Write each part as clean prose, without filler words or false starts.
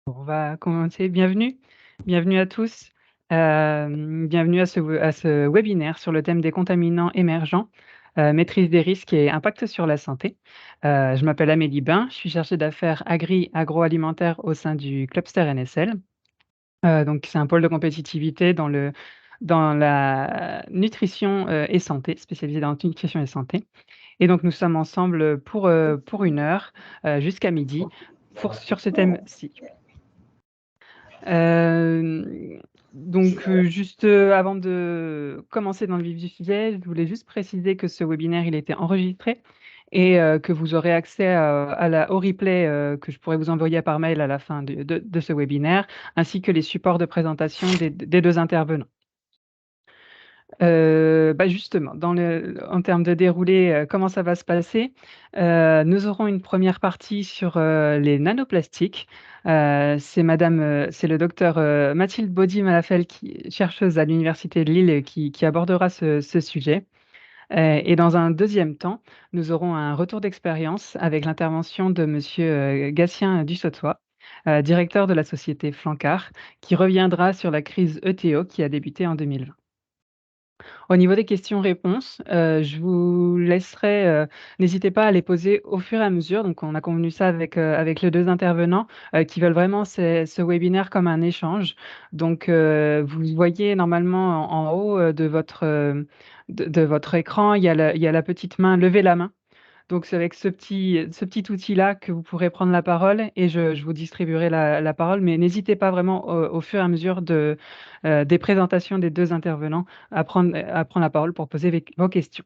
On va commencer. Bienvenue à tous. Bienvenue à ce webinaire sur le thème des contaminants émergents, maîtrise des risques et impact sur la santé. Je m'appelle Amélie Bain, je suis chargée d'affaires agroalimentaire au sein du Clubster NSL. Donc c'est un pôle de compétitivité dans la nutrition, et santé, spécialisé dans la nutrition et santé. Et donc nous sommes ensemble pour 1 heure, jusqu'à midi sur ce thème-ci. Juste, avant de commencer dans le vif du sujet, je voulais juste préciser que ce webinaire, il a été enregistré et que vous aurez accès au replay, que je pourrai vous envoyer par mail à la fin de ce webinaire, ainsi que les supports de présentation des 2 intervenants. Justement, en termes de déroulé, comment ça va se passer? Nous aurons une première partie sur, les nanoplastiques. C'est le docteur, Mathilde Baudy-Malafel, chercheuse à l'université de Lille, qui abordera ce sujet. Et dans un deuxième temps, nous aurons un retour d'expérience avec l'intervention de monsieur, Gatien Dussautois, directeur de la société Flancard, qui reviendra sur la crise ETO qui a débuté en 2020. Au niveau des questions-réponses, je vous laisserai, n'hésitez pas à les poser au fur et à mesure. Donc on a convenu ça avec les 2 intervenants, qui veulent vraiment ce webinaire comme un échange. Donc vous voyez normalement en haut, de votre écran, il y a la petite main «Levez la main». Donc c'est avec ce petit outil-là que vous pourrez prendre la parole et je vous distribuerai la parole. Mais n'hésitez pas vraiment au fur et à mesure des présentations des 2 intervenants à prendre la parole pour poser vos questions.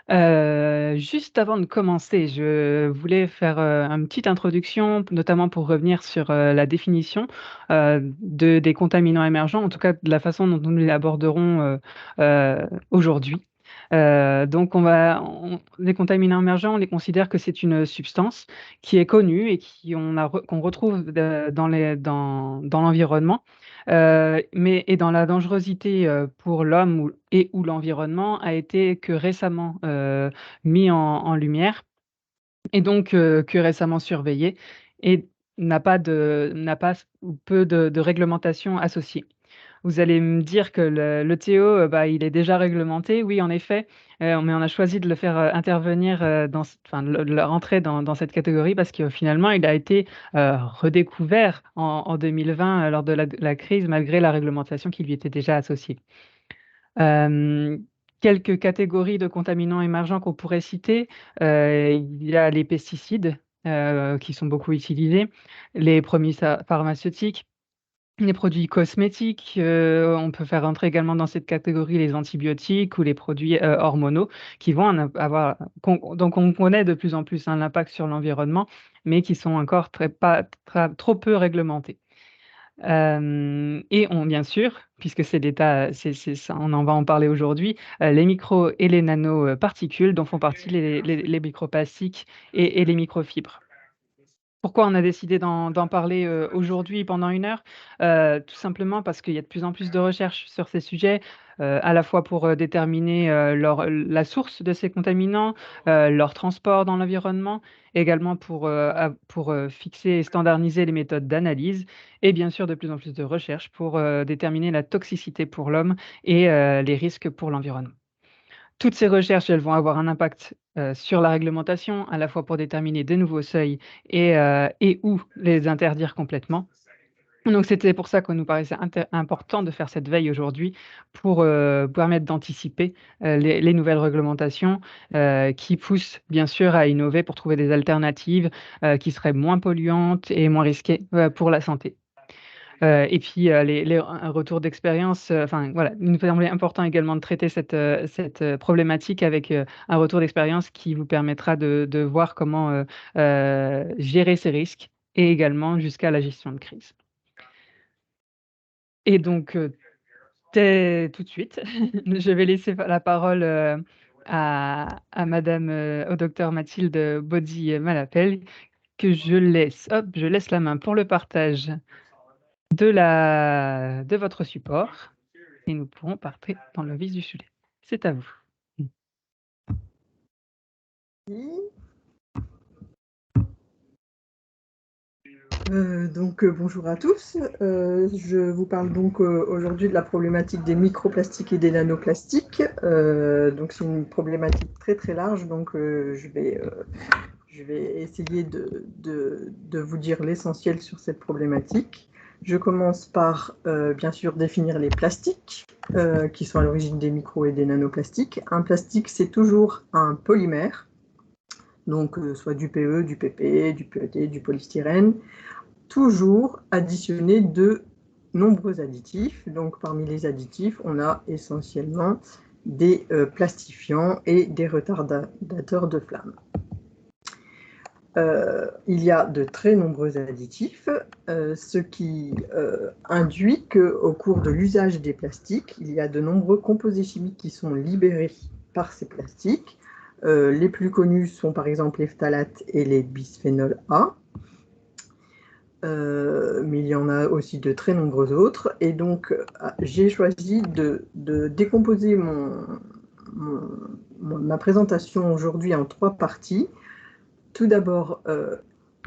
Juste avant de commencer, je voulais faire, une petite introduction, notamment pour revenir sur, la définition, des contaminants émergents, en tout cas de la façon dont nous l'aborderons, aujourd'hui. Donc les contaminants émergents, on les considère que c'est une substance qui est connue et qu'on retrouve dans l'environnement, mais dans la dangerosité, pour l'homme ou l'environnement a été que récemment, mis en lumière et donc que récemment surveillé et n'a pas ou peu de réglementation associée. Vous allez me dire que l'ETO, il est déjà réglementé. Oui, en effet, mais on a choisi de le faire, intervenir, de le rentrer dans cette catégorie parce que finalement, il a été, redécouvert en 2020, lors de la crise, malgré la réglementation qui lui était déjà associée. Hem, Quelques catégories de contaminants émergents qu'on pourrait citer, il y a les pesticides, qui sont beaucoup utilisés, les produits pharmaceutiques, les produits cosmétiques, on peut faire rentrer également dans cette catégorie les antibiotiques ou les produits, hormonaux qui vont donc on connaît de plus en plus, hein, l'impact sur l'environnement, mais qui sont encore trop peu réglementés. Et bien sûr, puisque c'est ça, on en va en parler aujourd'hui, les micros et les nanoparticules dont font partie les microplastiques et les microfibres. Pourquoi on a décidé d'en parler, aujourd'hui pendant 1 heure? Tout simplement parce qu'il y a de plus en plus de recherches sur ces sujets, à la fois pour, déterminer, la source de ces contaminants, leur transport dans l'environnement, également pour fixer et standardiser les méthodes d'analyse et bien sûr de plus en plus de recherches pour, déterminer la toxicité pour l'homme et les risques pour l'environnement. Toutes ces recherches, elles vont avoir un impact, sur la réglementation, à la fois pour déterminer de nouveaux seuils et/ou les interdire complètement. Donc c'était pour ça que nous paraissait important de faire cette veille aujourd'hui pour, permettre d'anticiper, les nouvelles réglementations, qui poussent bien sûr à innover pour trouver des alternatives, qui seraient moins polluantes et moins risquées, pour la santé. Et puis, un retour d'expérience, enfin voilà, il nous semblait important également de traiter cette problématique avec, un retour d'expérience qui vous permettra de voir comment, gérer ces risques et également jusqu'à la gestion de crise. Et donc, dès tout de suite, je vais laisser la parole, à madame, au docteur Mathilde Baudy-Malapelle que je laisse la main pour le partage de votre support et nous pourrons partir dans le vif du sujet. C'est à vous. Bonjour à tous. Je vous parle donc aujourd'hui de la problématique des microplastiques et des nanoplastiques. C'est une problématique très très large, je vais essayer de vous dire l'essentiel sur cette problématique. Je commence par bien sûr définir les plastiques qui sont à l'origine des micros et des nanoplastiques. Un plastique, c'est toujours un polymère, donc soit du PE, du PP, du PET, du polystyrène, toujours additionner de nombreux additifs. Donc parmi les additifs, on a essentiellement des plastifiants et des retardateurs de flamme. Il y a de très nombreux additifs, ce qui induit qu'au cours de l'usage des plastiques, il y a de nombreux composés chimiques qui sont libérés par ces plastiques. Les plus connus sont par exemple les phtalates et les bisphénols A. Mais il y en a aussi de très nombreux autres. Et donc, j'ai choisi de décomposer ma présentation aujourd'hui en 3 parties. Tout d'abord,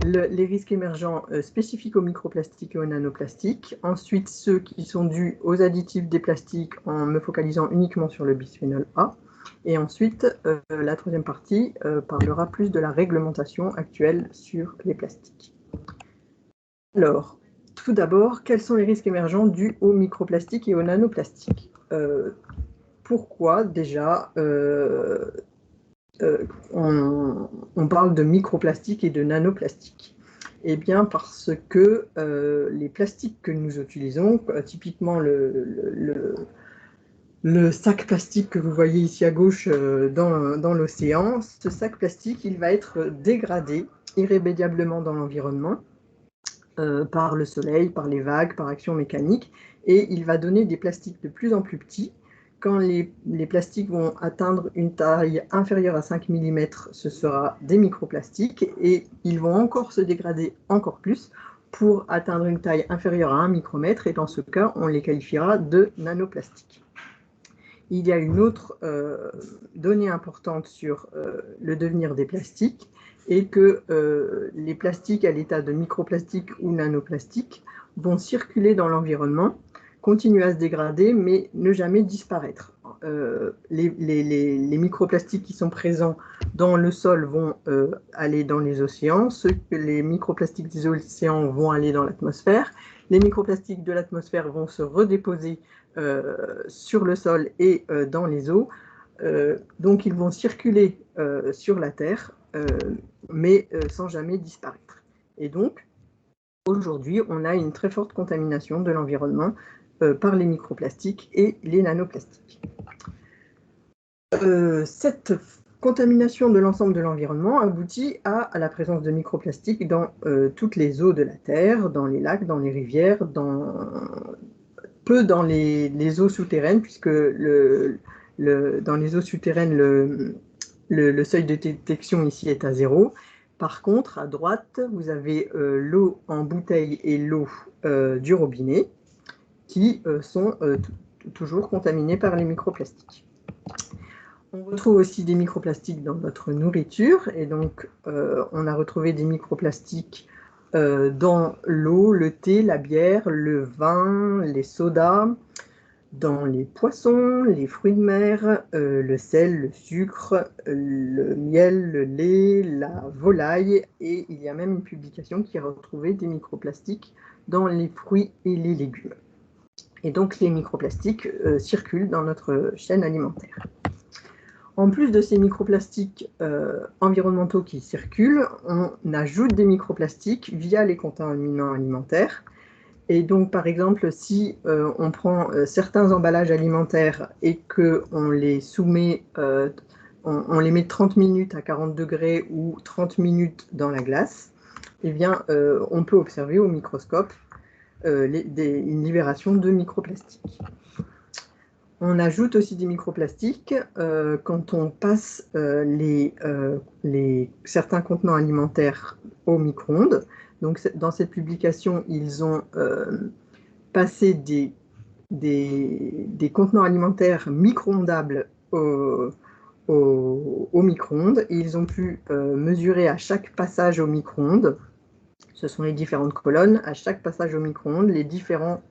les risques émergents spécifiques aux microplastiques et aux nanoplastiques. Ensuite, ceux qui sont dus aux additifs des plastiques en me focalisant uniquement sur le bisphénol A. Et ensuite, la troisième partie parlera plus de la réglementation actuelle sur les plastiques. Alors, tout d'abord, quels sont les risques émergents dus aux microplastiques et aux nanoplastiques? Pourquoi déjà on parle de microplastiques et de nanoplastiques? Eh bien parce que les plastiques que nous utilisons, typiquement le sac plastique que vous voyez ici à gauche dans l'océan, ce sac plastique, il va être dégradé irrémédiablement dans l'environnement par le soleil, par les vagues, par action mécanique, et il va donner des plastiques de plus en plus petits. Quand les plastiques vont atteindre une taille inférieure à 5 mm, ce sera des microplastiques, et ils vont encore se dégrader encore plus pour atteindre une taille inférieure à 1 micromètre, et dans ce cas, on les qualifiera de nanoplastiques. Il y a une autre donnée importante sur le devenir des plastiques, et que les plastiques à l'état de microplastiques ou nanoplastiques vont circuler dans l'environnement, continuer à se dégrader, mais ne jamais disparaître. Les microplastiques qui sont présents dans le sol vont aller dans les océans, les microplastiques des océans vont aller dans l'atmosphère, les microplastiques de l'atmosphère vont se redéposer sur le sol et dans les eaux. Donc ils vont circuler sur la Terre, mais sans jamais disparaître. Et donc, aujourd'hui, on a une très forte contamination de l'environnement par les microplastiques et les nanoplastiques. Cette contamination de l'ensemble de l'environnement aboutit à la présence de microplastiques dans toutes les eaux de la Terre, dans les lacs, dans les rivières, peu dans les eaux souterraines, puisque dans les eaux souterraines, le seuil de détection ici est à 0. Par contre, à droite, vous avez l'eau en bouteille et l'eau du robinet qui sont toujours contaminées par les microplastiques. On retrouve aussi des microplastiques dans notre nourriture, et donc on a retrouvé des microplastiques dans l'eau, le thé, la bière, le vin, les sodas, dans les poissons, les fruits de mer, le sel, le sucre, le miel, le lait, la volaille, et il y a même une publication qui a retrouvé des microplastiques dans les fruits et les légumes. Et donc les microplastiques circulent dans notre chaîne alimentaire. En plus de ces microplastiques environnementaux qui circulent, on ajoute des microplastiques via les contaminants alimentaires. Et donc, par exemple, si on prend certains emballages alimentaires et qu'on les soumet, on les met 30 minutes à 40 degrés ou 30 minutes dans la glace, eh bien, on peut observer au microscope une libération de microplastiques. On ajoute aussi des microplastiques quand on passe certains contenants alimentaires au micro-ondes. Donc, dans cette publication, ils ont passé des contenants alimentaires micro-ondables au micro-ondes, et ils ont pu mesurer à chaque passage au micro-ondes Ce sont les différentes colonnes à chaque passage au micro-ondes, les différents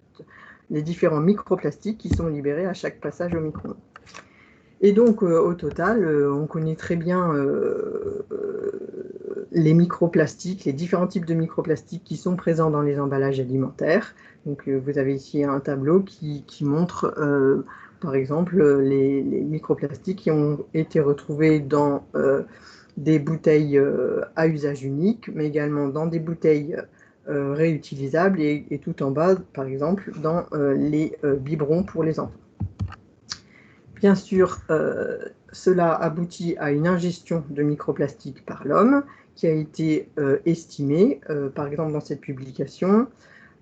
microplastiques qui sont libérés à chaque passage au micro-ondes. Et donc, au total, on connaît très bien les microplastiques, les différents types de microplastiques qui sont présents dans les emballages alimentaires. Donc, vous avez ici un tableau qui montre, par exemple, les microplastiques qui ont été retrouvés dans des bouteilles à usage unique, mais également dans des bouteilles réutilisables et tout en bas, par exemple, dans les biberons pour les enfants. Bien sûr, cela aboutit à une ingestion de microplastiques par l'homme qui a été estimée. Par exemple, dans cette publication,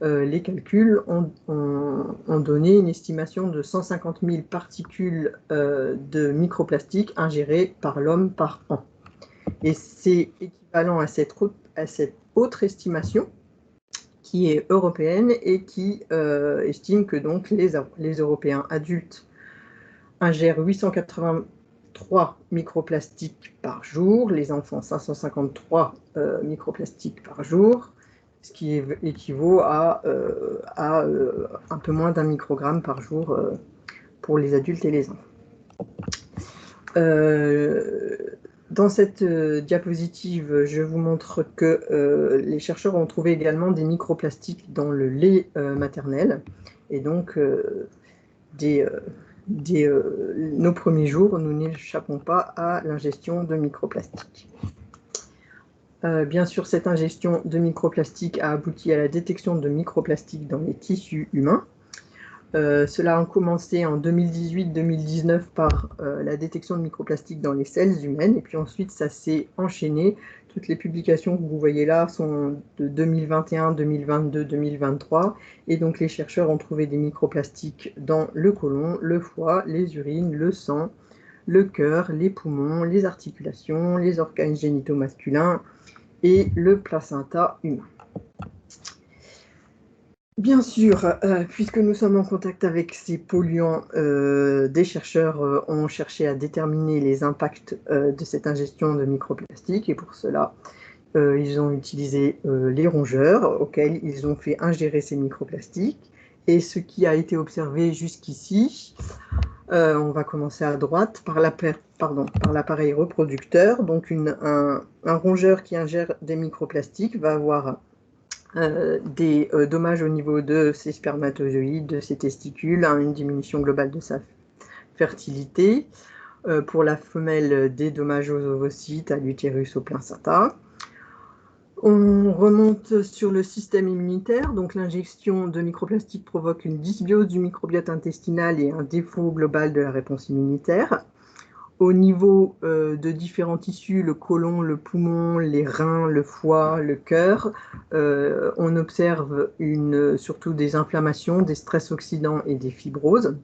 les calculs ont donné une estimation de 150 000 particules de microplastiques ingérées par l'homme par an. Et c'est équivalent à cette autre estimation qui est européenne et qui estime que donc les Européens adultes ingèrent 883 microplastiques par jour, les enfants 553 microplastiques par jour, ce qui équivaut à un peu moins d'1 microgramme par jour pour les adultes et les enfants. Dans cette diapositive, je vous montre que les chercheurs ont trouvé également des microplastiques dans le lait maternel, et donc nos premiers jours, nous n'échappons pas à l'ingestion de microplastiques. Bien sûr, cette ingestion de microplastiques a abouti à la détection de microplastiques dans les tissus humains. Cela a commencé en 2018-2019 par la détection de microplastiques dans les selles humaines, et puis ensuite ça s'est enchaîné. Toutes les publications que vous voyez là sont de 2021, 2022, 2023, et donc les chercheurs ont trouvé des microplastiques dans le côlon, le foie, les urines, le sang, le cœur, les poumons, les articulations, les organes génitaux masculins et le placenta humain. Bien sûr, puisque nous sommes en contact avec ces polluants, des chercheurs ont cherché à déterminer les impacts de cette ingestion de microplastiques, et pour cela, ils ont utilisé les rongeurs auxquels ils ont fait ingérer ces microplastiques. Et ce qui a été observé jusqu'ici, on va commencer à droite par l'appareil reproducteur. Donc un rongeur qui ingère des microplastiques va avoir des dommages au niveau de ses spermatozoïdes, de ses testicules, une diminution globale de sa fertilité. Pour la femelle, des dommages aux ovocytes, à l'utérus, au placenta. On remonte sur le système immunitaire. Donc l'injection de microplastiques provoque une dysbiose du microbiote intestinal et un défaut global de la réponse immunitaire. Au niveau de différents tissus, le côlon, le poumon, les reins, le foie, le cœur, on observe surtout des inflammations, des stress oxydants et des fibroses.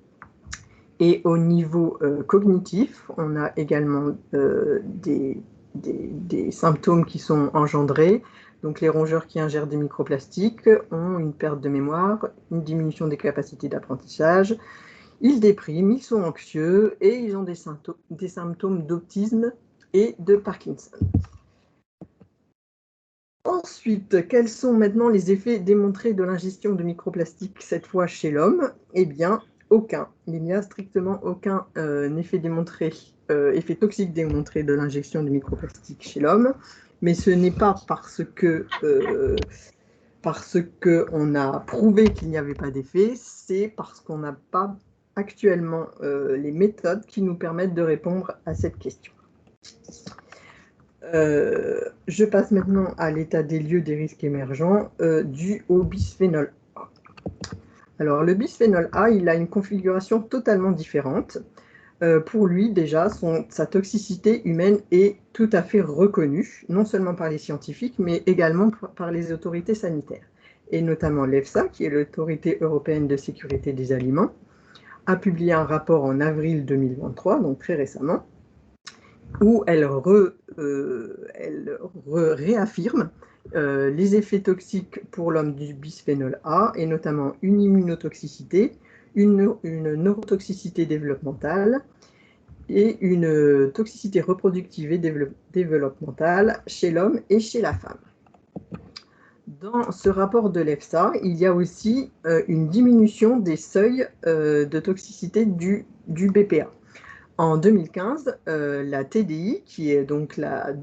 Et au niveau cognitif, on a également des symptômes qui sont engendrés. Donc les rongeurs qui ingèrent des microplastiques ont une perte de mémoire, une diminution des capacités d'apprentissage. Ils dépriment, ils sont anxieux et ils ont des symptômes d'autisme et de Parkinson. Ensuite, quels sont maintenant les effets démontrés de l'ingestion de microplastiques, cette fois chez l'homme? Eh bien, aucun. Il n'y a strictement aucun effet toxique démontré de l'injection de microplastiques chez l'homme, mais ce n'est pas parce qu'on a prouvé qu'il n'y avait pas d'effet, c'est parce qu'on n'a pas actuellement les méthodes qui nous permettent de répondre à cette question. Je passe maintenant à l'état des lieux des risques émergents dus au bisphénol A. Alors, le bisphénol A, il a une configuration totalement différente. Pour lui, déjà, sa toxicité humaine est tout à fait reconnue, non seulement par les scientifiques, mais également par les autorités sanitaires. Et notamment l'EFSA, qui est l'Autorité européenne de sécurité des aliments, a publié un rapport en avril 2023, donc très récemment, où elle réaffirme les effets toxiques pour l'homme du bisphénol A, et notamment une immunotoxicité, une neurotoxicité développementale et une toxicité reproductive et développementale chez l'homme et chez la femme. Dans ce rapport de l'EFSA, il y a aussi une diminution des seuils de toxicité du BPA. En 2015, la TDI, qui est donc la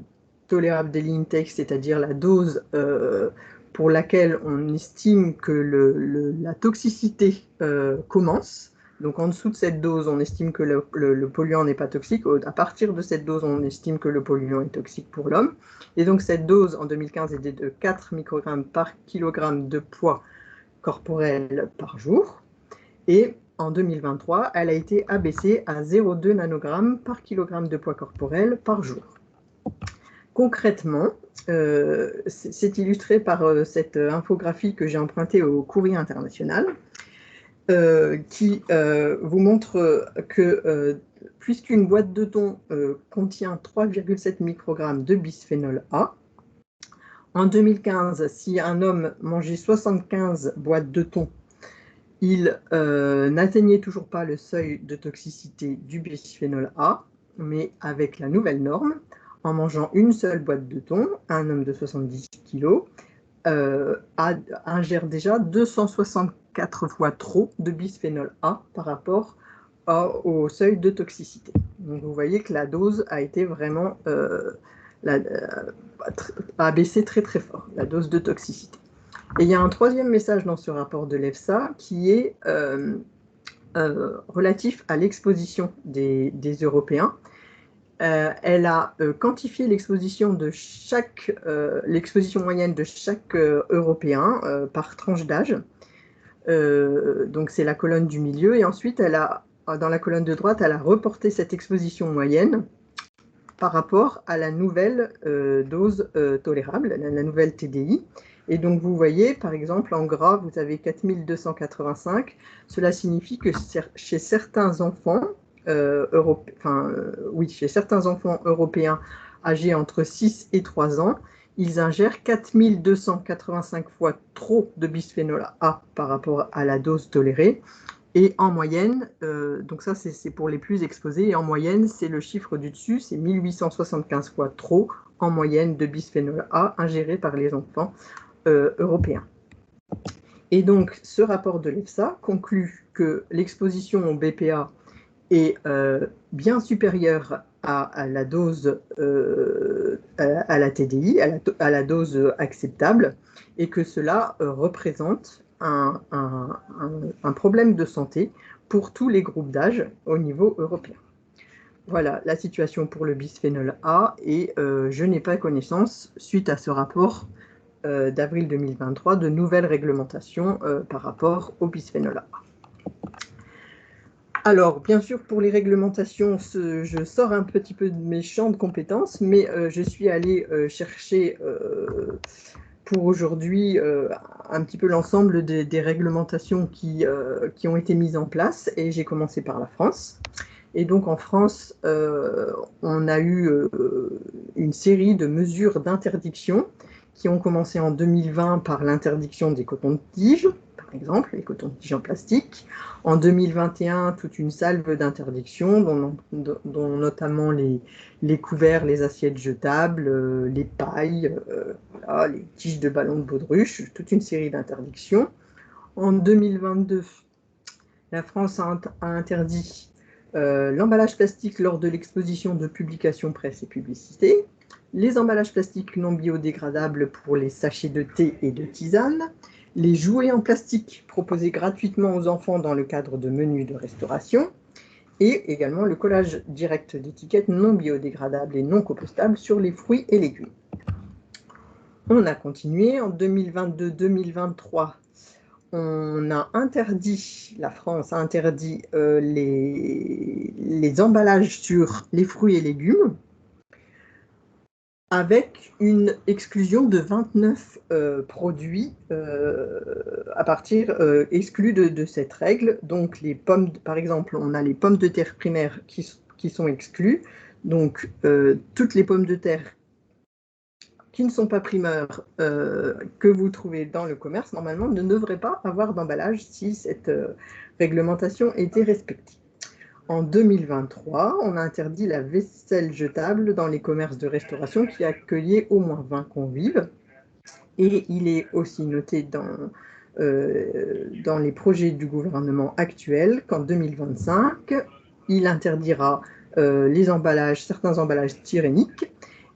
tolérable daily intake, c'est-à-dire la dose pour laquelle on estime que la toxicité commence. Donc en dessous de cette dose, on estime que le polluant n'est pas toxique. À partir de cette dose, on estime que le polluant est toxique pour l'homme. Et donc cette dose en 2015 était de 4 microgrammes par kilogramme de poids corporel par jour. Et en 2023, elle a été abaissée à 0,2 nanogrammes par kilogramme de poids corporel par jour. Concrètement, c'est illustré par cette infographie que j'ai empruntée au Courrier international, qui vous montre que puisqu'une boîte de thon contient 3,7 microgrammes de bisphénol A, en 2015, si un homme mangeait 75 boîtes de thon, il n'atteignait toujours pas le seuil de toxicité du bisphénol A, mais avec la nouvelle norme, en mangeant une seule boîte de thon, un homme de 70 kg ingère déjà 264 fois trop de bisphénol A par rapport au seuil de toxicité. Donc vous voyez que la dose a été vraiment a baissé très très fort, la dose de toxicité. Et il y a un troisième message dans ce rapport de l'EFSA qui est relatif à l'exposition des Européens. Elle a quantifié l'exposition moyenne de chaque Européen par tranche d'âge. Donc c'est la colonne du milieu. Et ensuite, dans la colonne de droite, elle a reporté cette exposition moyenne par rapport à la nouvelle dose tolérable, la nouvelle TDI. Et donc vous voyez, par exemple, en gras, vous avez 4285. Cela signifie que chez certains enfants, chez certains enfants européens âgés entre 6 et 3 ans, ils ingèrent 4285 fois trop de bisphénol A par rapport à la dose tolérée. Et en moyenne, donc ça c'est pour les plus exposés, et en moyenne, c'est le chiffre du dessus, c'est 1875 fois trop en moyenne de bisphénol A ingéré par les enfants européens. Et donc, ce rapport de l'EFSA conclut que l'exposition au BPA est bien supérieure à la dose, à la TDI, à la dose acceptable, et que cela représente un problème de santé pour tous les groupes d'âge au niveau européen. Voilà la situation pour le bisphénol A, et je n'ai pas connaissance, suite à ce rapport d'avril 2023, de nouvelles réglementations par rapport au bisphénol A. Alors, bien sûr, pour les réglementations, je sors un petit peu de mes champs de compétences, mais je suis allée chercher pour aujourd'hui un petit peu l'ensemble des réglementations qui ont été mises en place, et j'ai commencé par la France. Et donc en France, on a eu une série de mesures d'interdiction qui ont commencé en 2020 par l'interdiction des cotons-tiges, par exemple, les cotons-tiges en plastique. En 2021, toute une salve d'interdictions, dont notamment les couverts, les assiettes jetables, les pailles, voilà, les tiges de ballon de baudruche, toute une série d'interdictions. En 2022, la France a interdit l'emballage plastique lors de l'exposition de publications, presse et publicité, les emballages plastiques non biodégradables pour les sachets de thé et de tisane, les jouets en plastique proposés gratuitement aux enfants dans le cadre de menus de restauration, et également le collage direct d'étiquettes non biodégradables et non compostables sur les fruits et légumes. On a continué en 2022-2023. La France a interdit les emballages sur les fruits et légumes, avec une exclusion de 29 produits exclus de cette règle. Donc les pommes, par exemple, on a les pommes de terre primaires qui sont exclues. Donc toutes les pommes de terre qui ne sont pas primeurs, que vous trouvez dans le commerce, normalement, ne devraient pas avoir d'emballage si cette réglementation était respectée. En 2023, on a interdit la vaisselle jetable dans les commerces de restauration qui accueillaient au moins 20 convives. Et il est aussi noté dans les projets du gouvernement actuel qu'en 2025, il interdira certains emballages tyréniques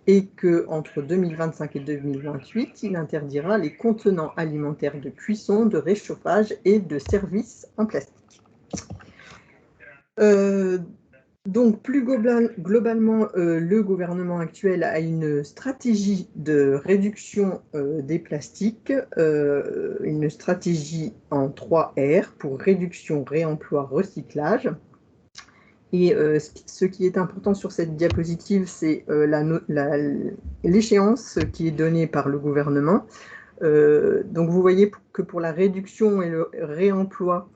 et qu'entre 2025 et 2028, il interdira les contenants alimentaires de cuisson, de réchauffage et de services en plastique. Donc, plus globalement, le gouvernement actuel a une stratégie de réduction des plastiques, une stratégie en 3 R pour réduction, réemploi, recyclage. Et ce qui est important sur cette diapositive, c'est l'échéance qui est donnée par le gouvernement. Donc vous voyez que pour la réduction et le réemploi,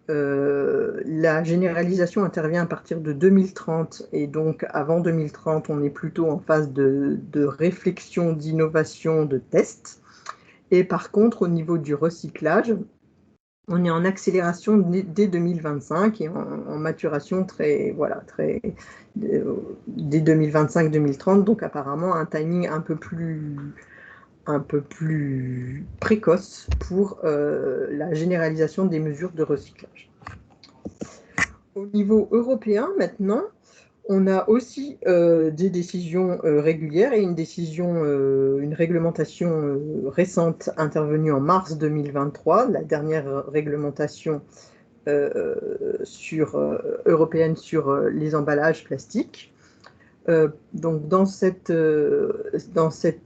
la généralisation intervient à partir de 2030 et donc avant 2030, on est plutôt en phase de réflexion, d'innovation, de test. Et par contre, au niveau du recyclage, on est en accélération dès 2025 et en maturation dès 2025-2030, donc apparemment un timing un peu plus précoce pour la généralisation des mesures de recyclage. Au niveau européen, maintenant, on a aussi des décisions régulières et une réglementation récente intervenue en mars 2023, la dernière réglementation européenne sur les emballages plastiques. Donc dans cette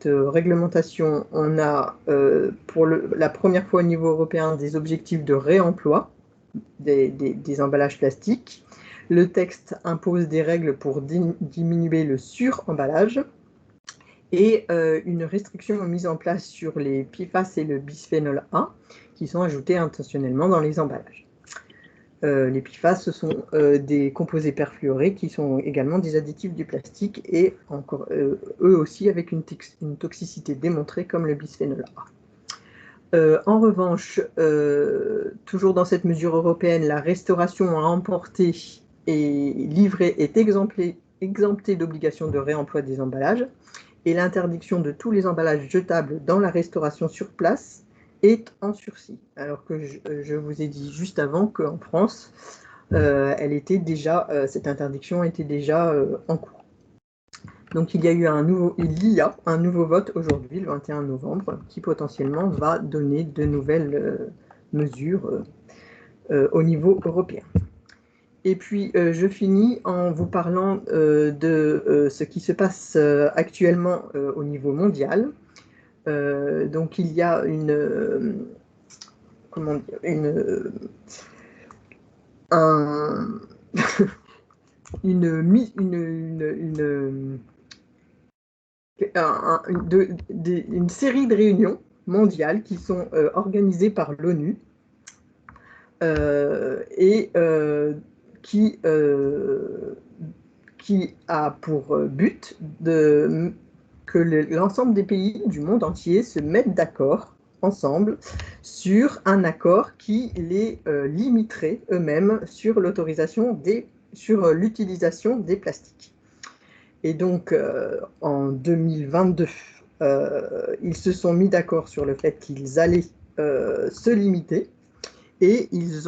réglementation, on a pour la première fois au niveau européen des objectifs de réemploi des emballages plastiques. Le texte impose des règles pour diminuer le sur-emballage et une restriction mise en place sur les PFAS et le bisphénol A qui sont ajoutés intentionnellement dans les emballages. Les PFAS, ce sont des composés perfluorés qui sont également des additifs du plastique et eux aussi avec une toxicité démontrée comme le bisphénol A. En revanche, toujours dans cette mesure européenne, la restauration à emporter et livrée est exemptée d'obligation de réemploi des emballages et l'interdiction de tous les emballages jetables dans la restauration sur place est en sursis. Alors que je vous ai dit juste avant qu'en France, cette interdiction était déjà en cours. Donc il y a un nouveau vote aujourd'hui, le 21 novembre, qui potentiellement va donner de nouvelles mesures au niveau européen. Et puis je finis en vous parlant de ce qui se passe actuellement au niveau mondial. Donc il y a une série de réunions mondiales qui sont organisées par l'ONU et qui a pour but que l'ensemble des pays du monde entier se mettent d'accord ensemble sur un accord qui les limiterait eux-mêmes sur l'utilisation des plastiques. Et donc, en 2022, ils se sont mis d'accord sur le fait qu'ils allaient se limiter et ils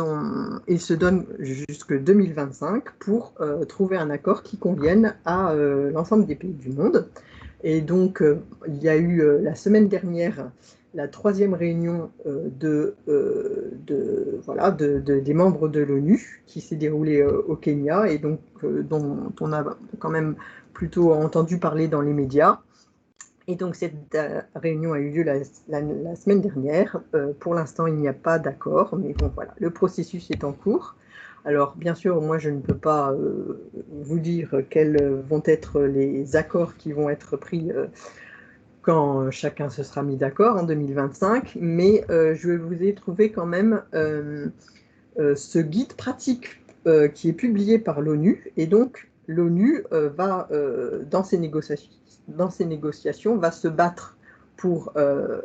se donnent jusque 2025 pour trouver un accord qui convienne à l'ensemble des pays du monde. Et donc, il y a eu la semaine dernière la 3e réunion des membres de l'ONU qui s'est déroulée au Kenya et donc dont on a quand même plutôt entendu parler dans les médias. Et donc cette réunion a eu lieu la semaine dernière. Pour l'instant, il n'y a pas d'accord, mais bon voilà, le processus est en cours. Alors bien sûr, moi je ne peux pas vous dire quels vont être les accords qui vont être pris quand chacun se sera mis d'accord en 2025, mais je vous ai trouvé quand même ce guide pratique qui est publié par l'ONU, et donc l'ONU va, dans ses négociations, va se battre pour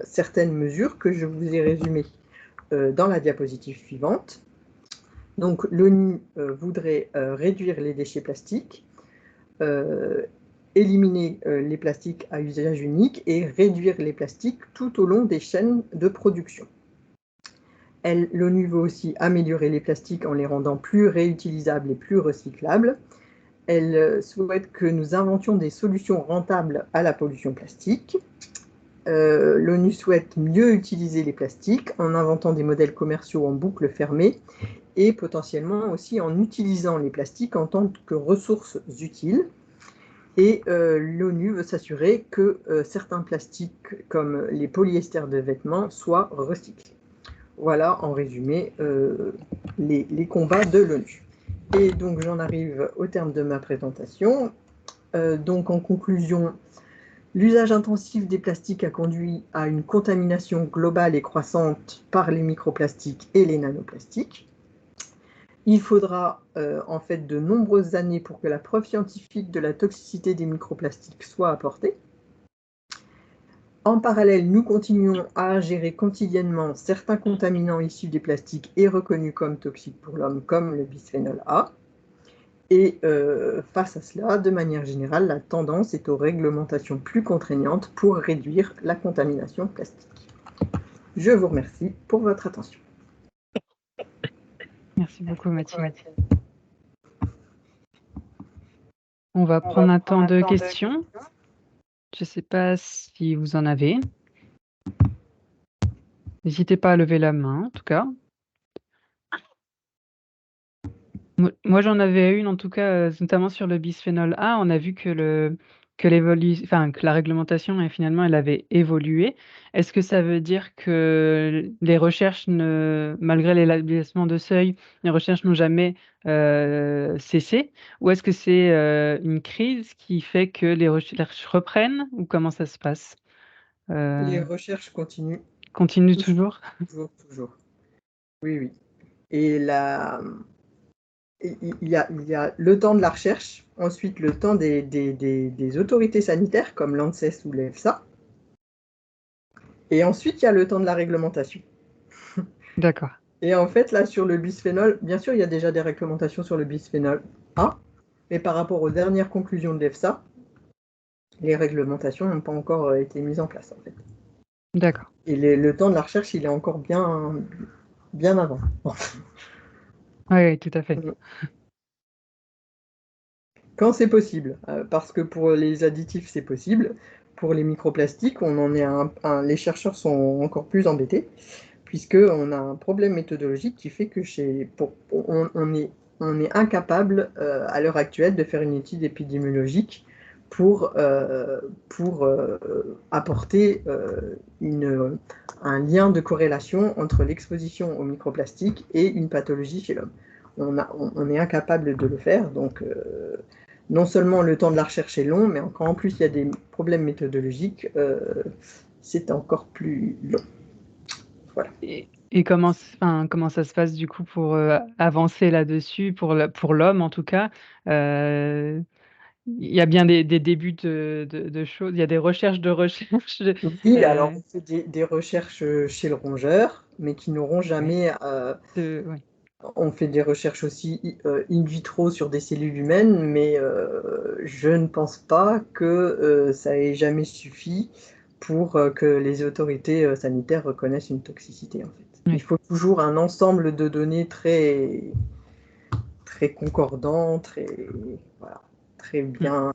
certaines mesures que je vous ai résumées dans la diapositive suivante. Donc l'ONU voudrait réduire les déchets plastiques, éliminer les plastiques à usage unique et réduire les plastiques tout au long des chaînes de production. L'ONU veut aussi améliorer les plastiques en les rendant plus réutilisables et plus recyclables. Elle souhaite que nous inventions des solutions rentables à la pollution plastique. L'ONU souhaite mieux utiliser les plastiques en inventant des modèles commerciaux en boucle fermée et potentiellement aussi en utilisant les plastiques en tant que ressources utiles. Et l'ONU veut s'assurer que certains plastiques, comme les polyesters de vêtements, soient recyclés. Voilà, en résumé, les combats de l'ONU. Et donc, j'en arrive au terme de ma présentation. Donc, en conclusion, l'usage intensif des plastiques a conduit à une contamination globale et croissante par les microplastiques et les nanoplastiques. Il faudra en fait de nombreuses années pour que la preuve scientifique de la toxicité des microplastiques soit apportée. En parallèle, nous continuons à gérer quotidiennement certains contaminants issus des plastiques et reconnus comme toxiques pour l'homme, comme le bisphénol A. Et face à cela, de manière générale, la tendance est aux réglementations plus contraignantes pour réduire la contamination plastique. Je vous remercie pour votre attention. Merci beaucoup, Mathilde. On va prendre un temps de questions. Je ne sais pas si vous en avez. N'hésitez pas à lever la main, en tout cas. Moi, j'en avais une, en tout cas, notamment sur le bisphénol A. On a vu que la réglementation, finalement, elle avait évolué. Est-ce que ça veut dire que les recherches, malgré l'établissement de seuil, les recherches n'ont jamais cessé? Ou est-ce que c'est une crise qui fait que les recherches reprennent? Ou comment ça se passe? Les recherches continuent. Continue toujours? Toujours. Oui, oui. Et il y a le temps de la recherche, ensuite le temps des autorités sanitaires comme l'ANSES ou l'EFSA, et ensuite il y a le temps de la réglementation. D'accord. Et en fait, là, sur le bisphénol, bien sûr, il y a déjà des réglementations sur le bisphénol A, mais par rapport aux dernières conclusions de l'EFSA, les réglementations n'ont pas encore été mises en place, en fait. D'accord. Et le temps de la recherche, il est encore bien avant. Oui, tout à fait. Quand c'est possible, parce que pour les additifs, c'est possible. Pour les microplastiques, les chercheurs sont encore plus embêtés, puisqu'on a un problème méthodologique qui fait que on est incapable à l'heure actuelle de faire une étude épidémiologique pour apporter un lien de corrélation entre l'exposition aux microplastiques et une pathologie chez l'homme. On est incapable de le faire, donc non seulement le temps de la recherche est long, mais encore en plus il y a des problèmes méthodologiques, c'est encore plus long. Voilà. Et comment ça se passe du coup pour avancer là-dessus, pour l'homme en tout cas? Il y a bien des débuts de choses, il y a des recherches de recherche. Oui, alors on fait des recherches chez le rongeur, mais qui n'auront jamais. Ouais. On fait des recherches aussi in vitro sur des cellules humaines, mais je ne pense pas que ça ait jamais suffi pour que les autorités sanitaires reconnaissent une toxicité, en fait. Oui. Il faut toujours un ensemble de données très, très concordant, voilà, très bien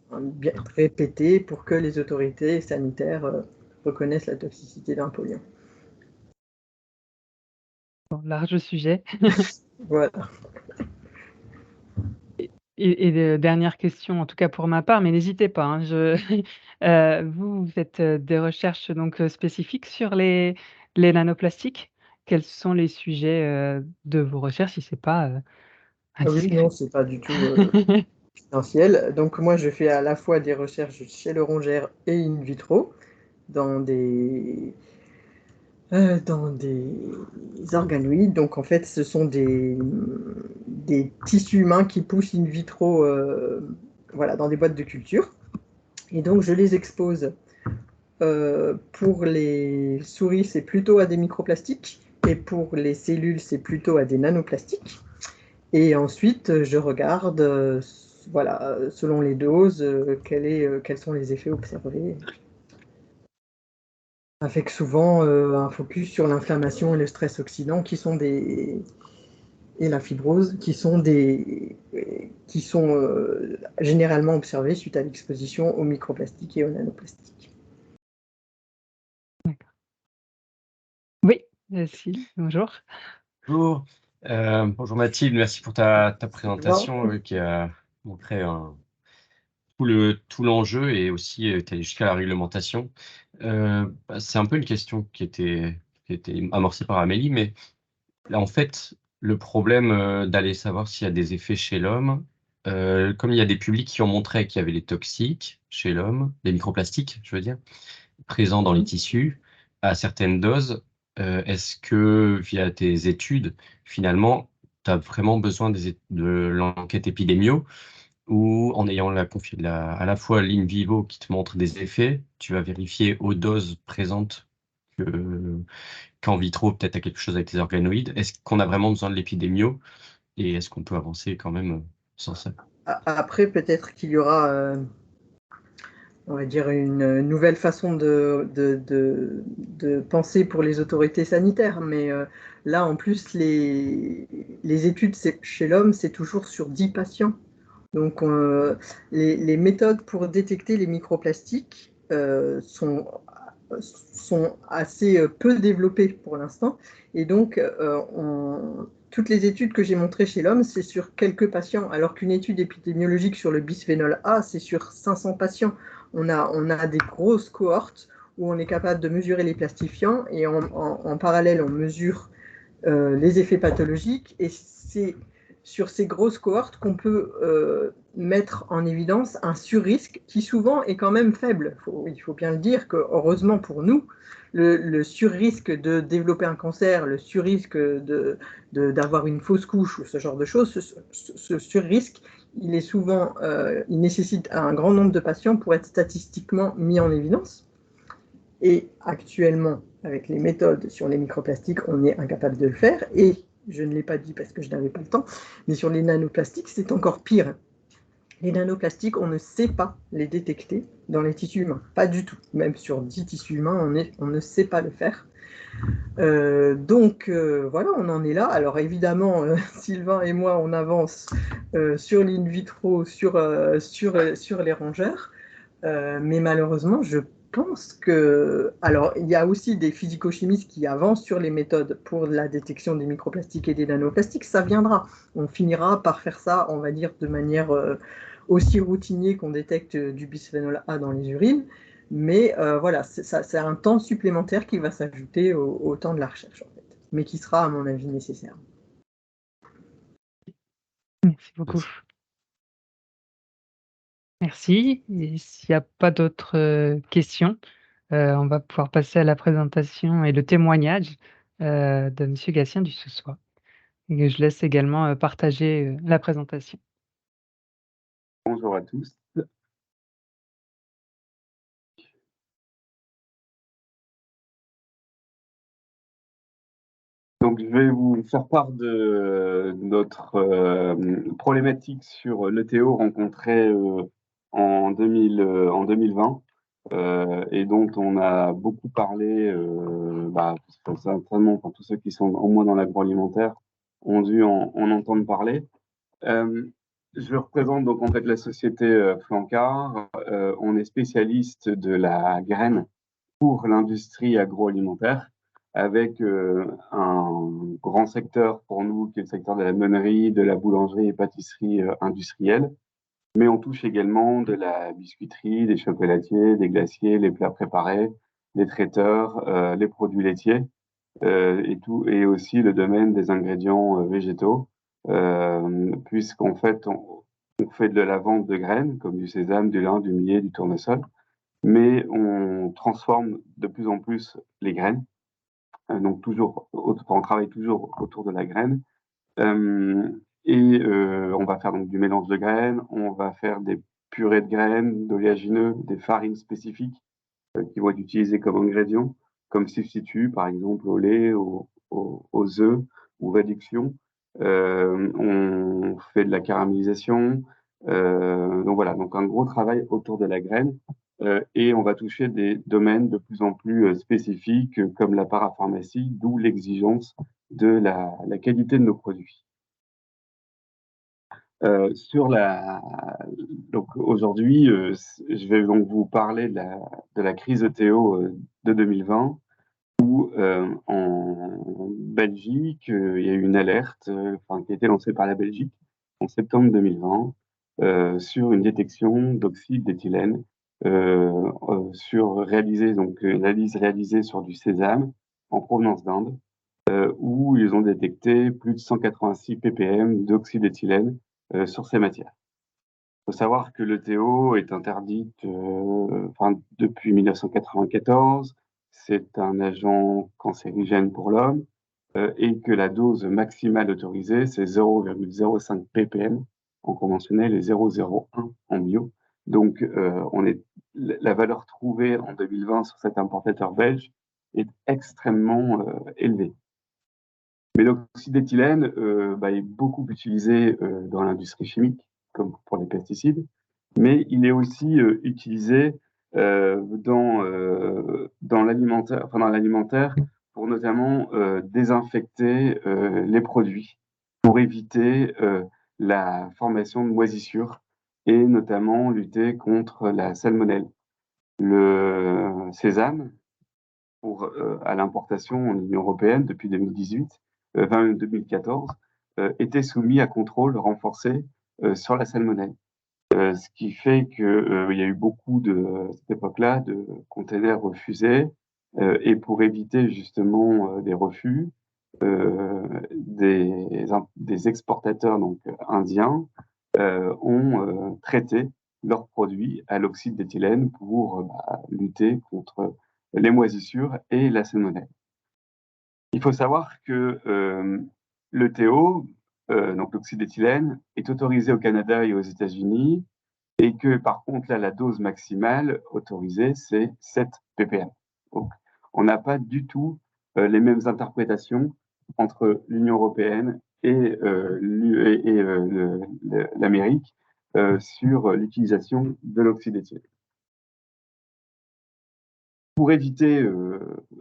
répété pour que les autorités sanitaires reconnaissent la toxicité d'un polluant. Bon, large sujet. Voilà. Et dernière question, en tout cas pour ma part, mais n'hésitez pas, hein, vous faites des recherches donc spécifiques sur les nanoplastiques? Quels sont les sujets de vos recherches, si c'est pas Ah oui, non, c'est pas du tout confidentiel. Donc moi, je fais à la fois des recherches chez le rongeur et in vitro dans des organoïdes. Donc en fait, ce sont des tissus humains qui poussent in vitro voilà, dans des boîtes de culture. Et donc je les expose. Pour les souris, c'est plutôt à des microplastiques. Et pour les cellules, c'est plutôt à des nanoplastiques. Et ensuite, je regarde voilà, selon les doses, quels sont les effets observés. Avec souvent un focus sur l'inflammation et le stress oxydant et la fibrose qui sont généralement observés suite à l'exposition aux microplastiques et aux nanoplastiques. D'accord. Oui, si, bonjour. Bonjour. Bonjour Mathilde, merci pour ta présentation qui a montré tout l'enjeu et aussi est allé jusqu'à la réglementation. C'est un peu une question qui était amorcée par Amélie, mais là, en fait, le problème d'aller savoir s'il y a des effets chez l'homme, comme il y a des publics qui ont montré qu'il y avait les toxiques chez l'homme, les microplastiques, je veux dire, présents dans les tissus à certaines doses, est-ce que via tes études, finalement, tu as vraiment besoin de l'enquête épidémio ou en ayant à la fois l'in vivo qui te montre des effets, tu vas vérifier aux doses présentes qu'en vitro, peut-être à quelque chose avec les organoïdes. Est-ce qu'on a vraiment besoin de l'épidémio et est-ce qu'on peut avancer quand même sans ça? Après, peut-être qu'il y aura, on va dire, une nouvelle façon de penser pour les autorités sanitaires, mais là, en plus, les études chez l'homme, c'est toujours sur 10 patients. Donc, les méthodes pour détecter les microplastiques sont assez peu développées pour l'instant. Et donc, toutes les études que j'ai montrées chez l'homme, c'est sur quelques patients, alors qu'une étude épidémiologique sur le bisphénol A, c'est sur 500 patients. On a des grosses cohortes où on est capable de mesurer les plastifiants et en parallèle, on mesure les effets pathologiques. Et c'est sur ces grosses cohortes qu'on peut mettre en évidence un surrisque qui souvent est quand même faible. Il faut bien le dire que, heureusement pour nous, le surrisque de développer un cancer, le surrisque d'avoir une fausse couche ou ce genre de choses, ce surrisque, il nécessite un grand nombre de patients pour être statistiquement mis en évidence. Et actuellement, avec les méthodes sur les microplastiques, on est incapable de le faire. Et je ne l'ai pas dit parce que je n'avais pas le temps, mais sur les nanoplastiques, c'est encore pire. Les nanoplastiques, on ne sait pas les détecter dans les tissus humains. Pas du tout. Même sur 10 tissus humains, on ne sait pas le faire. Donc voilà, on en est là. Alors évidemment, Sylvain et moi, on avance sur l'in vitro, sur les rongeurs. Mais malheureusement, je pense que... Alors, il y a aussi des physico-chimistes qui avancent sur les méthodes pour la détection des microplastiques et des nanoplastiques. Ça viendra. On finira par faire ça, on va dire, de manière aussi routinier qu'on détecte du bisphénol A dans les urines. Mais voilà, c'est un temps supplémentaire qui va s'ajouter au temps de la recherche, en fait, mais qui sera, à mon avis, nécessaire. Merci beaucoup. Merci. Et s'il n'y a pas d'autres questions, on va pouvoir passer à la présentation et le témoignage de Monsieur Gatien du Soussois. Et je laisse également partager la présentation. Bonjour à tous. Donc, je vais vous faire part de notre problématique sur l'ETO rencontrée en 2020 et dont on a beaucoup parlé, certainement pour tous ceux qui sont au moins dans l'agroalimentaire ont dû en entendre parler. Je représente donc en fait la société Flancard. On est spécialiste de la graine pour l'industrie agroalimentaire, avec un grand secteur pour nous qui est le secteur de la meunerie, de la boulangerie et pâtisserie industrielle. Mais on touche également de la biscuiterie, des chocolatiers, des glaciers, les plats préparés, les traiteurs, les produits laitiers et aussi le domaine des ingrédients végétaux, puisqu'en fait on fait de la vente de graines comme du sésame, du lin, du millet, du tournesol, mais on transforme de plus en plus les graines. Donc on travaille toujours autour de la graine. On va faire donc du mélange de graines, on va faire des purées de graines, d'oléagineux, des farines spécifiques qui vont être utilisées comme ingrédients, comme substitut, par exemple au lait, aux œufs ou réduction. On fait de la caramélisation, Donc voilà, donc un gros travail autour de la graine. Et on va toucher des domaines de plus en plus spécifiques comme la parapharmacie, d'où l'exigence de la qualité de nos produits. Donc aujourd'hui, je vais donc vous parler de la crise ETO de 2020, où en Belgique, il y a eu une alerte qui a été lancée par la Belgique en septembre 2020 sur une détection d'oxyde d'éthylène donc une analyse réalisée sur du sésame en provenance d'Inde, où ils ont détecté plus de 186 ppm d'oxyde d'éthylène sur ces matières. Il faut savoir que l'ETO est interdite depuis 1994. C'est un agent cancérigène pour l'homme et que la dose maximale autorisée, c'est 0,05 ppm en conventionnel et 0,01 en bio. Donc, la valeur trouvée en 2020 sur cet importateur belge est extrêmement élevée. Mais l'oxyde d'éthylène est beaucoup utilisé dans l'industrie chimique, comme pour les pesticides, mais il est aussi utilisé dans l'alimentaire pour notamment désinfecter les produits, pour éviter la formation de moisissures et notamment lutter contre la salmonelle. Le sésame, à l'importation en Union européenne depuis 2014, était soumis à contrôle renforcé sur la salmonelle. Ce qui fait qu'il y a eu beaucoup à cette époque-là de containers refusés et pour éviter justement des refus, des exportateurs donc indiens ont traité leurs produits à l'oxyde d'éthylène pour lutter contre les moisissures et la salmonelle. Il faut savoir que l'ETO, donc l'oxyde d'éthylène, est autorisé au Canada et aux États-Unis, et que par contre, là, la dose maximale autorisée, c'est 7 ppm. Donc, on n'a pas du tout les mêmes interprétations entre l'Union européenne et l'Amérique sur l'utilisation de l'oxyde d'éthylène. Pour éviter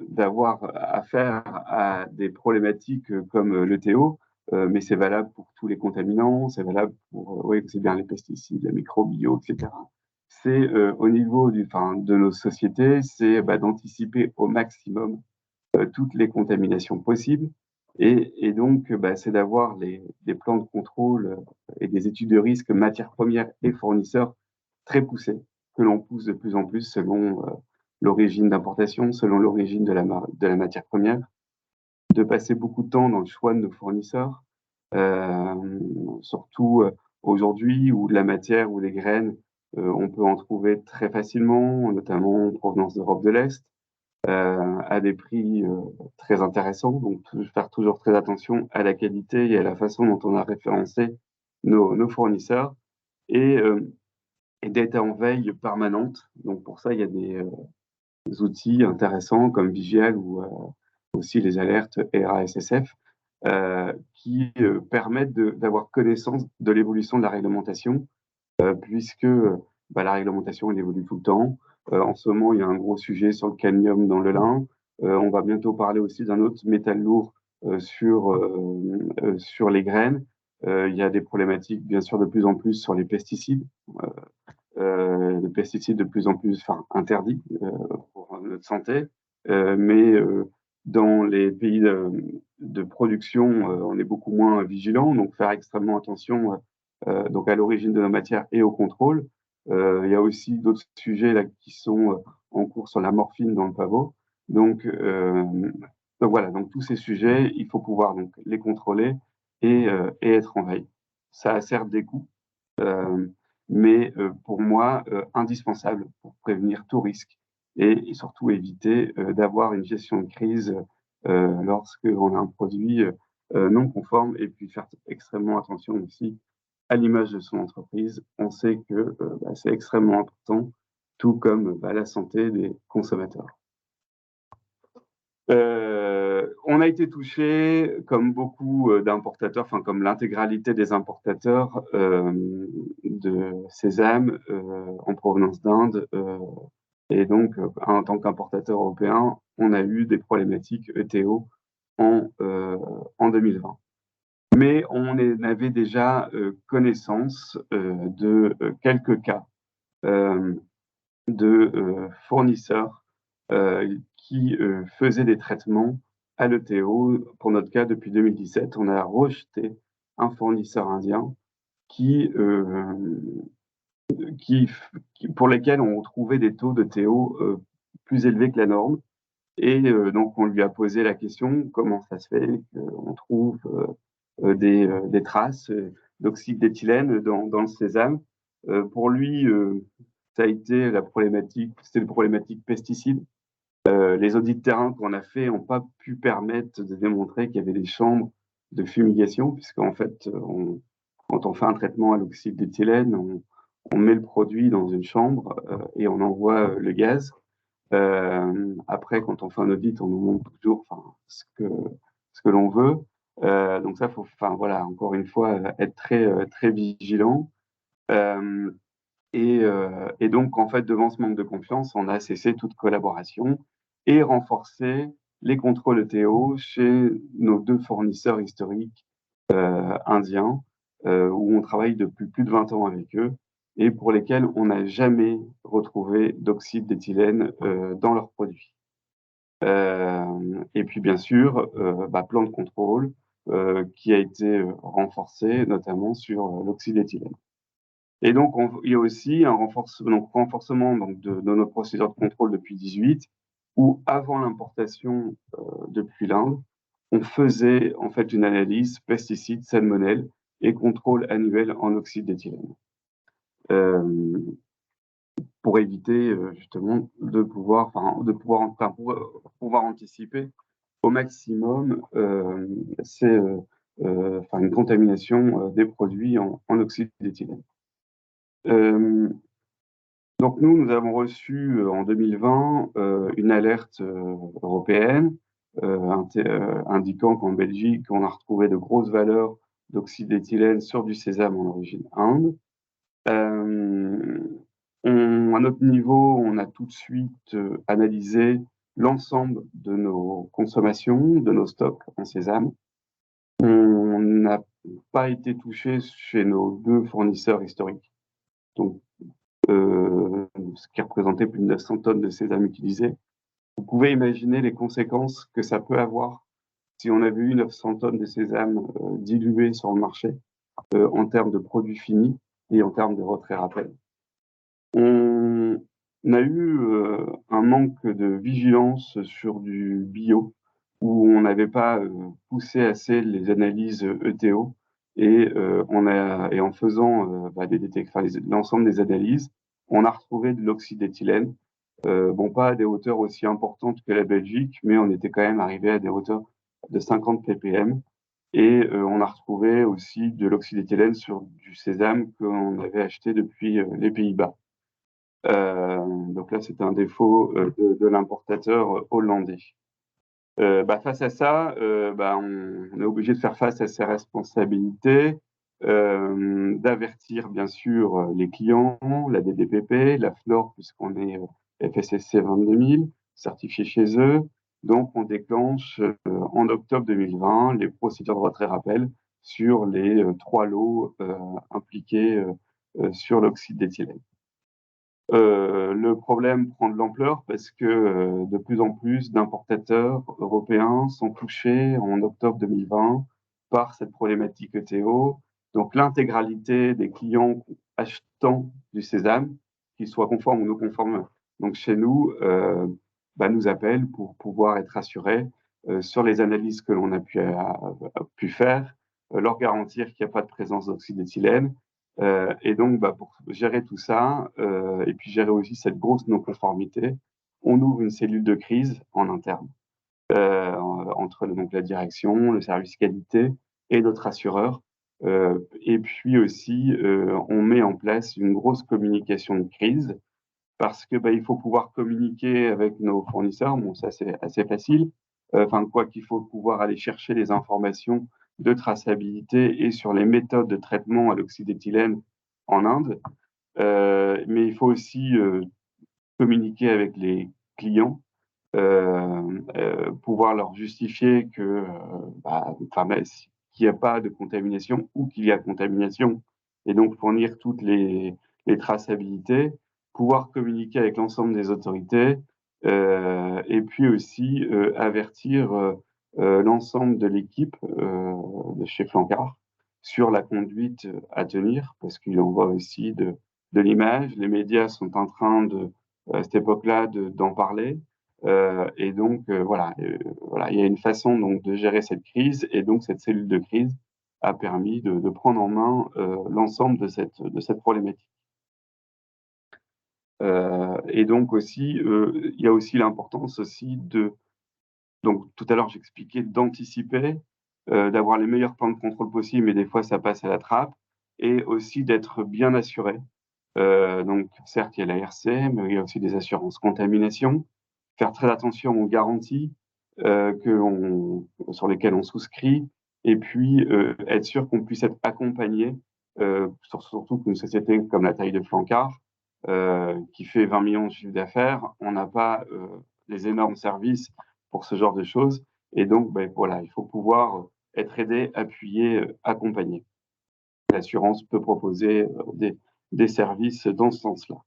d'avoir affaire à des problématiques comme l'ETO, mais c'est valable pour tous les contaminants, c'est valable pour aussi bien les pesticides, les microbio, etc. C'est au niveau de nos sociétés, c'est d'anticiper au maximum toutes les contaminations possibles et donc c'est d'avoir des plans de contrôle et des études de risque matières premières et fournisseurs très poussés que l'on pousse de plus en plus selon l'origine d'importation, selon l'origine de la matière première, de passer beaucoup de temps dans le choix de nos fournisseurs, surtout aujourd'hui où la matière ou les graines, on peut en trouver très facilement, notamment en provenance d'Europe de l'Est, à des prix très intéressants. Donc, faire toujours très attention à la qualité et à la façon dont on a référencé nos fournisseurs et d'être en veille permanente. Donc, pour ça, il y a des outils intéressants comme Vigial ou aussi les alertes RASSF qui permettent d'avoir connaissance de l'évolution de la réglementation puisque la réglementation elle évolue tout le temps. En ce moment, il y a un gros sujet sur le cadmium dans le lin. On va bientôt parler aussi d'un autre métal lourd sur les graines. Il y a des problématiques, bien sûr, de plus en plus sur les pesticides. De pesticides de plus en plus interdits pour notre santé. Mais dans les pays de production, on est beaucoup moins vigilant, donc faire extrêmement attention donc à l'origine de nos matières et au contrôle. Il y a aussi d'autres sujets là, qui sont en cours sur la morphine dans le pavot. Donc voilà, donc tous ces sujets, il faut pouvoir donc les contrôler et être en veille. Ça a certes des coûts, mais pour moi, indispensable pour prévenir tout risque et surtout éviter d'avoir une gestion de crise lorsqu'on a un produit non conforme et puis faire extrêmement attention aussi à l'image de son entreprise. On sait que c'est extrêmement important, tout comme la santé des consommateurs. On a été touché, comme beaucoup d'importateurs, enfin comme l'intégralité des importateurs de sésame en provenance d'Inde. Et donc, en tant qu'importateur européen, on a eu des problématiques ETO en 2020. Mais on avait déjà connaissance de quelques cas de fournisseurs qui faisaient des traitements à l'ETO. Pour notre cas, depuis 2017, on a rejeté un fournisseur indien qui, pour lesquels on trouvait des taux d'ETO plus élevés que la norme. Et donc, on lui a posé la question, comment ça se fait qu'on trouve des traces d'oxyde d'éthylène dans le sésame. Pour lui, ça a été c'était une problématique pesticide. Les audits de terrain qu'on a fait n'ont pas pu permettre de démontrer qu'il y avait des chambres de fumigation, puisqu'en fait, quand on fait un traitement à l'oxyde d'éthylène, on met le produit dans une chambre et on envoie le gaz. Après, quand on fait un audit, on nous montre toujours ce que l'on veut. Donc ça, faut, voilà, encore une fois, être très vigilant. Et donc, en fait, devant ce manque de confiance, on a cessé toute collaboration et renforcé les contrôles ETO chez nos 2 fournisseurs historiques indiens, où on travaille depuis plus de 20 ans avec eux et pour lesquels on n'a jamais retrouvé d'oxyde d'éthylène dans leurs produits. Et puis, bien sûr, plan de contrôle qui a été renforcé, notamment sur l'oxyde d'éthylène. Et donc, il y a aussi un renforcement de nos procédures de contrôle depuis 2018, où avant l'importation depuis l'Inde, on faisait en fait une analyse pesticides, salmonelle et contrôle annuel en oxyde d'éthylène, pour éviter justement de pouvoir anticiper au maximum une contamination des produits en oxyde d'éthylène. Donc nous avons reçu en 2020 une alerte européenne indiquant qu'en Belgique, on a retrouvé de grosses valeurs d'oxyde d'éthylène sur du sésame en origine Inde. À notre niveau, on a tout de suite analysé l'ensemble de nos consommations, de nos stocks en sésame. On n'a pas été touché chez nos 2 fournisseurs historiques. Donc, ce qui représentait plus de 900 tonnes de sésame utilisées. Vous pouvez imaginer les conséquences que ça peut avoir si on avait eu 900 tonnes de sésame diluées sur le marché en termes de produits finis et en termes de retrait-rappel. On a eu un manque de vigilance sur du bio, où on n'avait pas poussé assez les analyses ETO, et en faisant l'ensemble des analyses, on a retrouvé de l'oxyde d'éthylène. Pas à des hauteurs aussi importantes que la Belgique, mais on était quand même arrivé à des hauteurs de 50 ppm. Et on a retrouvé aussi de l'oxyde d'éthylène sur du sésame qu'on avait acheté depuis les Pays-Bas. Donc là, c'est un défaut de l'importateur hollandais. Face à ça, on est obligé de faire face à ses responsabilités, d'avertir bien sûr les clients, la DDPP, la FNOR, puisqu'on est FSSC 22000, certifié chez eux. Donc, on déclenche en octobre 2020 les procédures de retrait-rappel sur les 3 lots impliqués sur l'oxyde d'éthylène. Le problème prend de l'ampleur parce que de plus en plus d'importateurs européens sont touchés en octobre 2020 par cette problématique ETO. Donc l'intégralité des clients achetant du sésame, qu'ils soient conformes ou non conformes, donc chez nous, nous appellent pour pouvoir être assurés sur les analyses que l'on a pu faire, leur garantir qu'il n'y a pas de présence d'oxyde d'éthylène. Et donc, pour gérer tout ça, et puis gérer aussi cette grosse non-conformité, on ouvre une cellule de crise en interne, entre donc la direction, le service qualité et notre assureur. Et puis aussi, on met en place une grosse communication de crise, parce que il faut pouvoir communiquer avec nos fournisseurs. Bon, ça c'est assez facile. qu'il faut pouvoir aller chercher les informations de traçabilité et sur les méthodes de traitement à l'oxydéthylène en Inde. Mais il faut aussi communiquer avec les clients, pouvoir leur justifier que qu'il n'y a pas de contamination ou qu'il y a contamination, et donc fournir toutes les traçabilités, pouvoir communiquer avec l'ensemble des autorités, et puis aussi avertir l'ensemble de l'équipe de chez Flancard sur la conduite à tenir, parce qu'il en va aussi de l'image. Les médias sont en train à cette époque-là d'en parler. Et donc, voilà, il y a une façon donc, de gérer cette crise, et donc cette cellule de crise a permis de prendre en main l'ensemble de cette problématique. Et donc aussi, il y a aussi l'importance aussi donc tout à l'heure j'expliquais d'anticiper, d'avoir les meilleurs plans de contrôle possibles, mais des fois ça passe à la trappe, et aussi d'être bien assuré. Donc certes, il y a la RC, mais il y a aussi des assurances contamination. Faire très attention aux garanties sur lesquelles on souscrit, et puis être sûr qu'on puisse être accompagné, surtout qu'une société comme la taille de Flancard, qui fait 20 millions de chiffre d'affaires, on n'a pas les énormes services pour ce genre de choses, et donc voilà, il faut pouvoir être aidé, appuyé, accompagné. L'assurance peut proposer des services dans ce sens-là.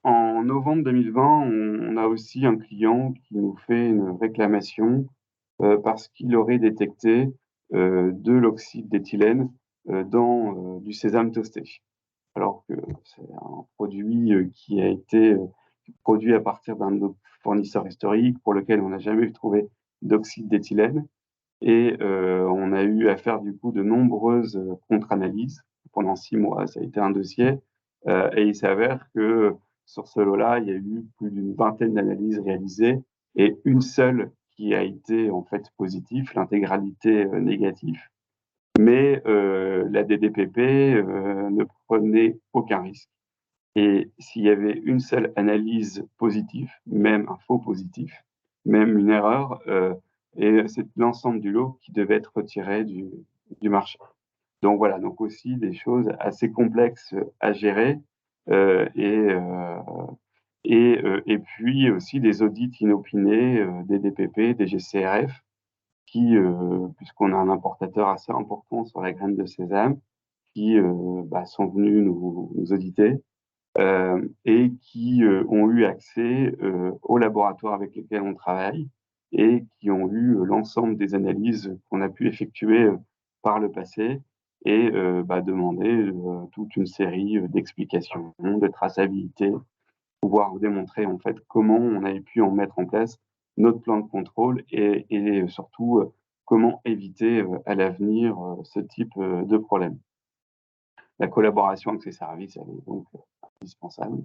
En novembre 2020, on a aussi un client qui nous fait une réclamation parce qu'il aurait détecté de l'oxyde d'éthylène dans du sésame toasté. Alors que c'est un produit qui a été produit à partir d'un de nos fournisseurs historiques pour lequel on n'a jamais trouvé d'oxyde d'éthylène. Et on a eu à faire du coup de nombreuses contre-analyses pendant 6 mois. Ça a été un dossier. Et il s'avère que sur ce lot-là, il y a eu plus d'une vingtaine d'analyses réalisées et une seule qui a été en fait positive, l'intégralité négative. Mais la DDPP ne prenait aucun risque. Et s'il y avait une seule analyse positive, même un faux positif, même une erreur, et c'est l'ensemble du lot qui devait être retiré du marché. Donc voilà, donc aussi des choses assez complexes à gérer, et puis aussi des audits inopinés des DPP, des GCRF, qui, puisqu'on a un importateur assez important sur la graine de sésame, qui sont venus nous auditer, et qui ont eu accès aux laboratoires avec lesquels on travaille, et qui ont eu l'ensemble des analyses qu'on a pu effectuer par le passé, et demander toute une série d'explications, de traçabilité, pouvoir démontrer en fait comment on avait pu en mettre en place notre plan de contrôle, et surtout comment éviter à l'avenir ce type de problème. La collaboration avec ces services, elle est donc indispensable.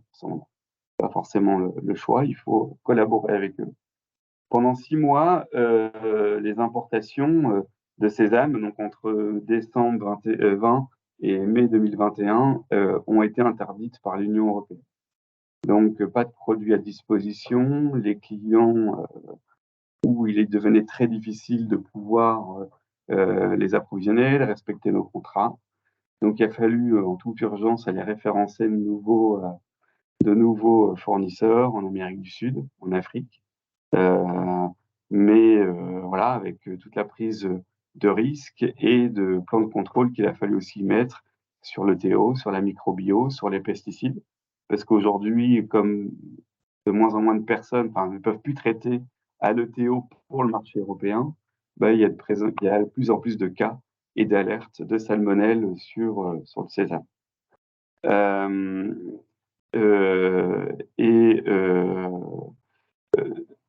Pas forcément le choix, il faut collaborer avec eux. Pendant 6 mois, les importations de sésame, donc entre décembre 2020 et mai 2021, ont été interdites par l'Union européenne. Donc, pas de produits à disposition. Les clients, où il devenait très difficile de pouvoir les approvisionner, de respecter nos contrats. Donc, il a fallu en toute urgence aller référencer de nouveaux fournisseurs en Amérique du Sud, en Afrique. Mais voilà, avec toute la prise de risque et de plan de contrôle qu'il a fallu aussi mettre sur le TO, sur la microbio, sur les pesticides. Parce qu'aujourd'hui, comme de moins en moins de personnes ne peuvent plus traiter à l'ETO pour le marché européen, il y a de plus en plus de cas et d'alertes de salmonelle sur le sésame.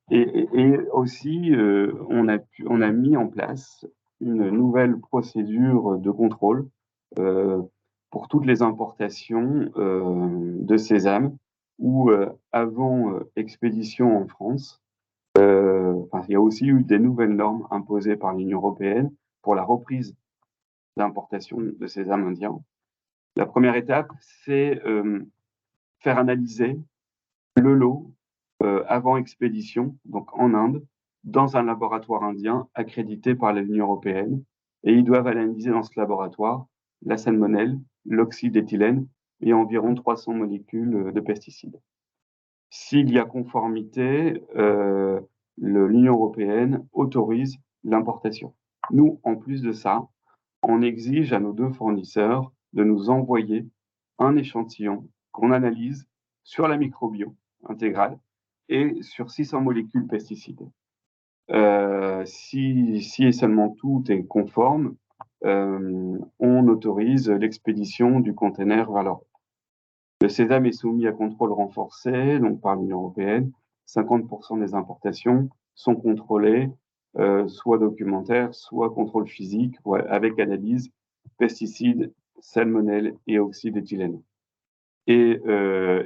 Et aussi, on a mis en place une nouvelle procédure de contrôle pour toutes les importations de sésame, où avant expédition en France, il y a aussi eu des nouvelles normes imposées par l'Union européenne pour la reprise d'importation de sésame indien. La première étape, c'est faire analyser le lot avant expédition, donc en Inde, dans un laboratoire indien accrédité par l'Union européenne. Et ils doivent analyser dans ce laboratoire la salmonelle, l'oxyde d'éthylène et environ 300 molécules de pesticides. S'il y a conformité, l'Union européenne autorise l'importation. Nous, en plus de ça, on exige à nos 2 fournisseurs de nous envoyer un échantillon qu'on analyse sur la microbio intégrale et sur 600 molécules pesticides. Si et seulement tout est conforme, on autorise l'expédition du conteneur vers l'Europe. Le sésame est soumis à contrôle renforcé, donc par l'Union européenne. 50% des importations sont contrôlées, soit documentaires, soit contrôle physique, avec analyse, pesticides, salmonelle et oxyde d'éthylène. Et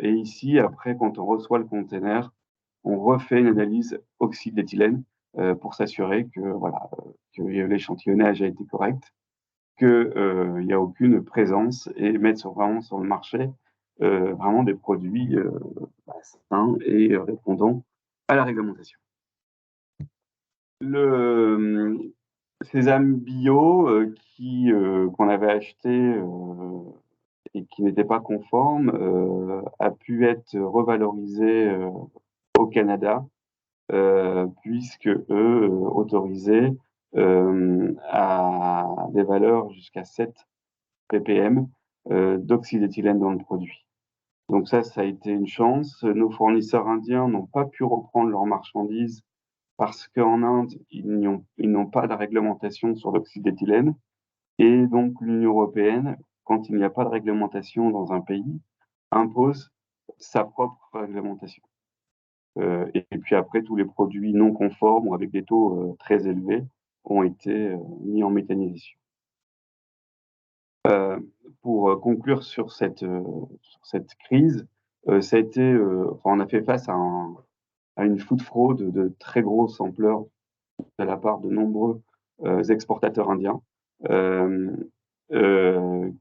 ici, après, quand on reçoit le conteneur, on refait une analyse oxyde d'éthylène pour s'assurer que l'échantillonnage a été correct, qu'il n'y a aucune présence et mettre vraiment sur le marché vraiment des produits sains et répondant à la réglementation. Le sésame bio qu'on avait acheté et qui n'était pas conforme a pu être revalorisé au Canada puisque eux autorisaient à des valeurs jusqu'à 7 ppm d'oxyde d'éthylène dans le produit. Donc ça a été une chance. Nos fournisseurs indiens n'ont pas pu reprendre leurs marchandises parce qu'en Inde, ils n'ont pas de réglementation sur l'oxyde d'éthylène. Et donc l'Union européenne, quand il n'y a pas de réglementation dans un pays, impose sa propre réglementation. Et puis après, tous les produits non conformes ou avec des taux très élevés ont été mis en méthanisation. Pour conclure sur cette crise, ça a été, on a fait face à une food fraude de très grosse ampleur de la part de nombreux exportateurs indiens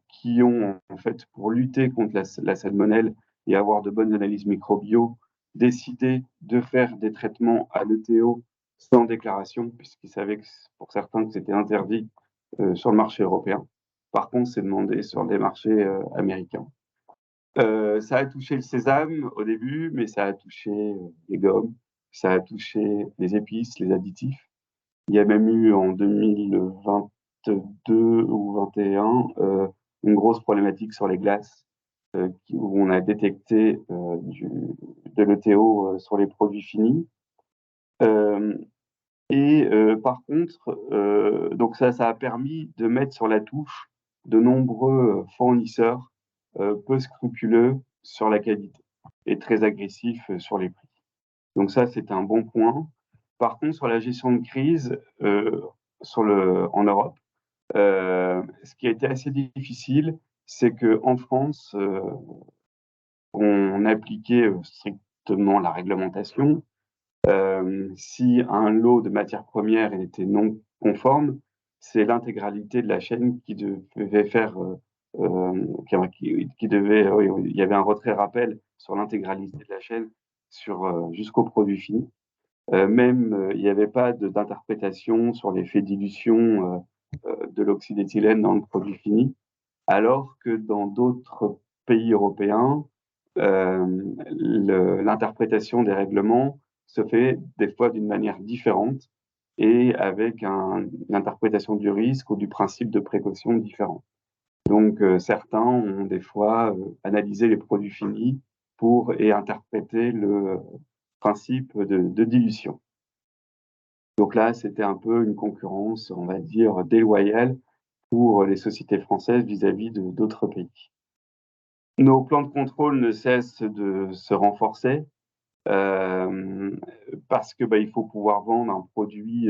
qui ont, en fait, pour lutter contre la salmonelle et avoir de bonnes analyses microbio, décidé de faire des traitements à l'ETO sans déclaration, puisqu'ils savaient pour certains que c'était interdit sur le marché européen. Par contre, c'est demandé sur des marchés américains. Ça a touché le sésame au début, mais ça a touché les gommes, ça a touché les épices, les additifs. Il y a même eu en 2022 ou 2021 une grosse problématique sur les glaces où on a détecté de l'ETO sur les produits finis. Par contre, donc ça a permis de mettre sur la touche de nombreux fournisseurs peu scrupuleux sur la qualité et très agressifs sur les prix. Donc ça, c'est un bon point. Par contre, sur la gestion de crise en Europe, ce qui a été assez difficile, c'est qu'en France, on appliquait strictement la réglementation. Si un lot de matières premières était non conforme, c'est l'intégralité de la chaîne qui devait faire, il y avait un retrait-rappel sur l'intégralité de la chaîne jusqu'au produit fini. Même il n'y avait pas d'interprétation sur l'effet dilution de l'oxyde d'éthylène dans le produit fini, alors que dans d'autres pays européens, l'interprétation des règlements se fait des fois d'une manière différente et avec une interprétation du risque ou du principe de précaution différent. Donc certains ont des fois analysé les produits finis et interpréter le principe de dilution. Donc là, c'était un peu une concurrence, on va dire, déloyale pour les sociétés françaises vis-à-vis d'autres pays. Nos plans de contrôle ne cessent de se renforcer parce que il faut pouvoir vendre un produit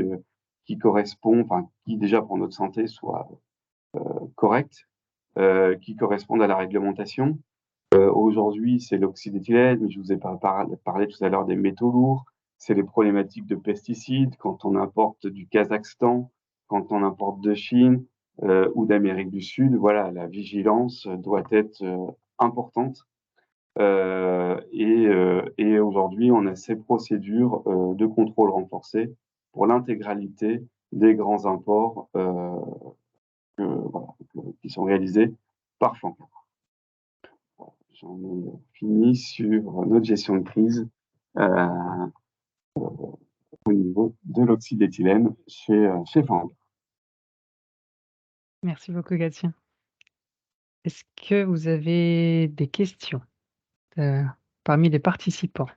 qui correspond, qui déjà pour notre santé soit correct, qui corresponde à la réglementation. Aujourd'hui, c'est l'oxyde d'éthylène, mais je vous ai parlé tout à l'heure des métaux lourds. C'est les problématiques de pesticides quand on importe du Kazakhstan, quand on importe de Chine ou d'Amérique du Sud. Voilà, la vigilance doit être importante. Et aujourd'hui, on a ces procédures de contrôle renforcé pour l'intégralité des grands imports voilà, qui sont réalisés par Flanker. J'en ai fini sur notre gestion de crise au niveau de l'oxyde d'éthylène chez Flanker. Merci beaucoup, Gatien. Est-ce que vous avez des questions parmi les participants?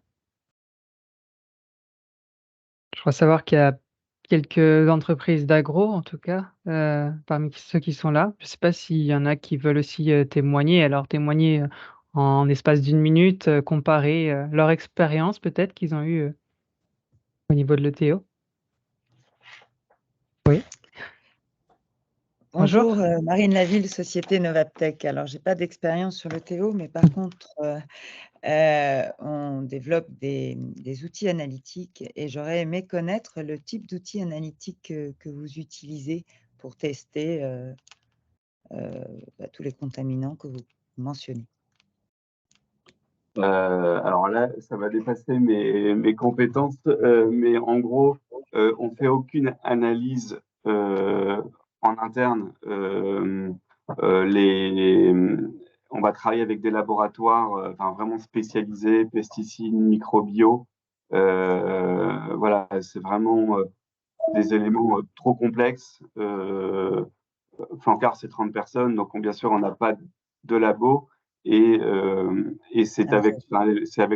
Je crois savoir qu'il y a quelques entreprises d'agro, en tout cas, parmi ceux qui sont là. Je ne sais pas s'il y en a qui veulent aussi témoigner. Alors, témoigner en espace d'une minute, comparer leur expérience peut-être qu'ils ont eue au niveau de l'ETO. Oui. Bonjour. Bonjour, Marine Laville, société Novaptech. Alors, j'ai pas d'expérience sur le Théo, mais par contre, on développe des outils analytiques et j'aurais aimé connaître le type d'outils analytiques que vous utilisez pour tester tous les contaminants que vous mentionnez. Alors là, ça va dépasser mes compétences, mais en gros, on fait aucune analyse en interne. On va travailler avec des laboratoires vraiment spécialisés, pesticides, microbio. Voilà, c'est vraiment des éléments trop complexes. Flanker, c'est 30 personnes, donc bien sûr, on n'a pas de labo. Et c'est avec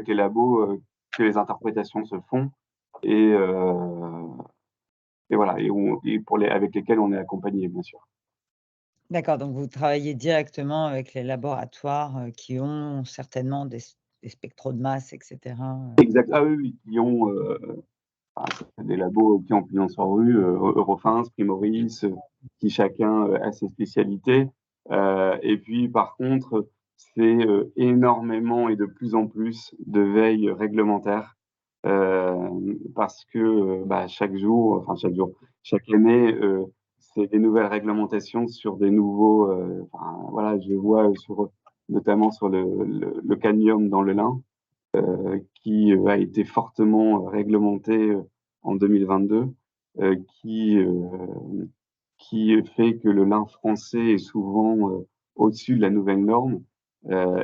les labos que les interprétations se font et voilà, avec lesquels on est accompagné, bien sûr. D'accord, donc vous travaillez directement avec les laboratoires qui ont certainement des spectros de masse, etc. Exact. Ah oui, qui ont des labos qui ont pignon sur rue, Eurofins, Primoris, qui chacun a ses spécialités. Et puis, par contre, c'est énormément et de plus en plus de veille réglementaire parce que chaque année, c'est des nouvelles réglementations sur des nouveaux. Voilà, je vois notamment sur le cadmium dans le lin qui a été fortement réglementé en 2022, qui fait que le lin français est souvent au-dessus de la nouvelle norme,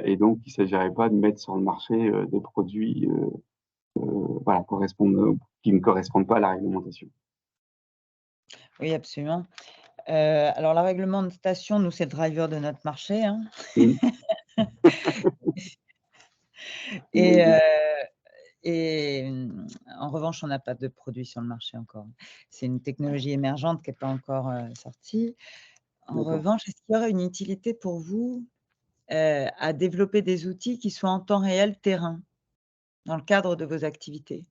et donc il ne s'agirait pas de mettre sur le marché des produits voilà, qui ne correspondent pas à la réglementation. Oui, absolument. Alors la réglementation, nous, c'est le driver de notre marché, hein. En revanche, on n'a pas de produit sur le marché encore. C'est une technologie émergente qui n'est pas encore sortie. En revanche, est-ce qu'il y aurait une utilité pour vous à développer des outils qui soient en temps réel terrain dans le cadre de vos activités?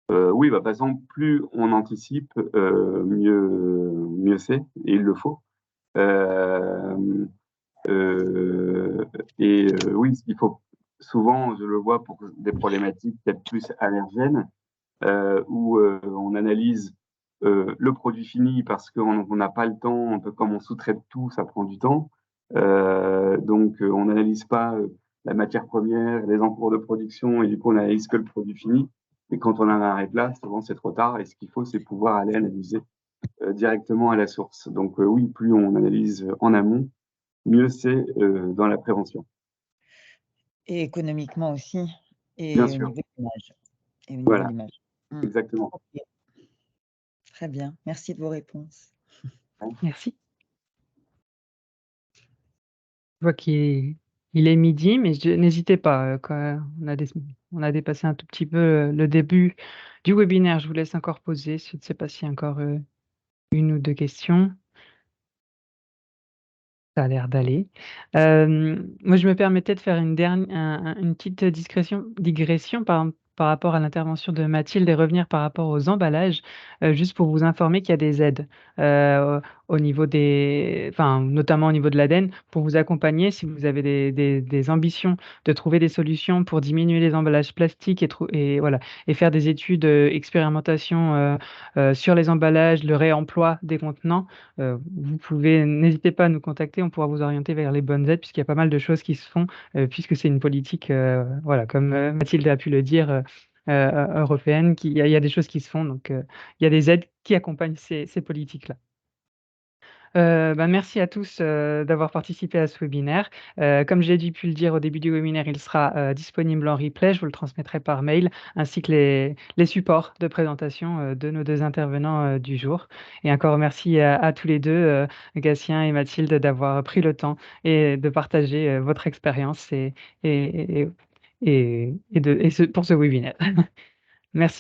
Oui, par exemple, plus on anticipe, mieux c'est, et il le faut. Oui, il faut souvent, je le vois pour des problématiques peut-être plus allergènes, où on analyse le produit fini parce qu'on n'a pas le temps, un peu comme on sous-traite tout, ça prend du temps. Donc, on n'analyse pas la matière première, les encours de production, et du coup, on n'analyse que le produit fini. Et quand on en arrête là, souvent, c'est trop tard. Et ce qu'il faut, c'est pouvoir aller analyser directement à la source. Donc, oui, plus on analyse en amont, mieux c'est dans la prévention. Et économiquement aussi, et Bien au sûr. niveau de l'image. Voilà, exactement. Okay. Très bien, merci de vos réponses. Merci. Je vois qu'il est midi, mais n'hésitez pas, quand on a dépassé un tout petit peu le début du webinaire. Je vous laisse encore poser. Je ne sais pas s'il y a encore une ou deux questions. Ça a l'air d'aller. Moi, je me permettais de faire une petite digression par rapport à l'intervention de Mathilde et revenir par rapport aux emballages, juste pour vous informer qu'il y a des aides au niveau notamment au niveau de l'Adn, pour vous accompagner si vous avez des ambitions de trouver des solutions pour diminuer les emballages plastiques et faire des études, expérimentations sur les emballages, le réemploi des contenants. N'hésitez pas à nous contacter, on pourra vous orienter vers les bonnes aides puisqu'il y a pas mal de choses qui se font, puisque c'est une politique, comme Mathilde a pu le dire, européenne, il y a des choses qui se font, donc il y a des aides qui accompagnent ces politiques-là. Merci à tous d'avoir participé à ce webinaire. Comme j'ai pu le dire au début du webinaire, il sera disponible en replay. Je vous le transmettrai par mail, ainsi que les supports de présentation de nos deux intervenants du jour. Et encore merci à tous les deux, Gatien et Mathilde, d'avoir pris le temps et de partager votre expérience pour ce webinaire. Merci.